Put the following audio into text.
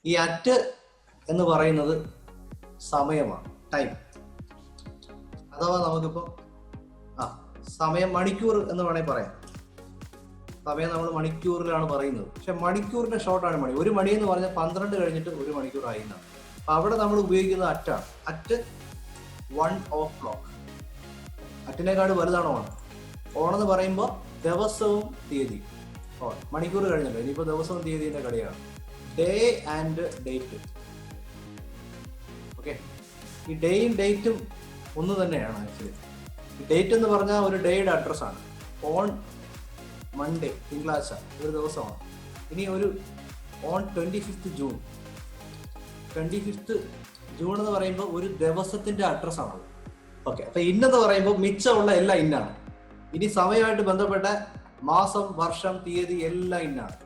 ഈ അറ്റ് എന്ന് പറയുന്നത് സമയമാണ്, ടൈം. അഥവാ നമുക്കിപ്പോൾ സമയം മണിക്കൂർ എന്ന് വേണമെങ്കിൽ പറയാം. സമയം നമ്മൾ മണിക്കൂറിലാണ് പറയുന്നത്. പക്ഷെ മണിക്കൂറിന്റെ ഷോർട്ടാണ് മണി. ഒരു മണി എന്ന് പറഞ്ഞാൽ 12 കഴിഞ്ഞിട്ട് 1 മണിക്കൂർ ആയി എന്നാണ്. അപ്പൊ അവിടെ നമ്മൾ ഉപയോഗിക്കുന്നത് അറ്റാണ്. അറ്റ് 1:00. അറ്റിനേക്കാട് വലുതാണ് ഓൺ. ഓൺ എന്ന് പറയുമ്പോൾ ദിവസവും തീയതി. ഓൺ മണിക്കൂർ കഴിഞ്ഞല്ലോ, ഇനിയിപ്പോൾ ദിവസവും തീയതിന്റെ കളിയാണ്. Day and date. ഓക്കെ, ഈ ഡേയും ഡേറ്റും ഒന്ന് തന്നെയാണ് ആക്ച്വലി. ഡേറ്റ് എന്ന് പറഞ്ഞാൽ ഒരു ഡേയുടെ അഡ്രസ്സാണ്. ഓൺ മൺഡേ, തിങ്കളാഴ്ച, ഒരു ദിവസമാണ്. ഇനി ഒരു on 25th June. 25th June എന്ന് പറയുമ്പോൾ ഒരു ദിവസത്തിന്റെ അഡ്രസ്സാണത്. ഓക്കെ, അപ്പൊ ഇന്നെന്ന് പറയുമ്പോൾ മിച്ചമുള്ള എല്ലാം ഇന്നാണ്. ഇനി സമയമായിട്ട് ബന്ധപ്പെട്ട മാസം, വർഷം, തീയതി എല്ലാം ഇന്നാണ്.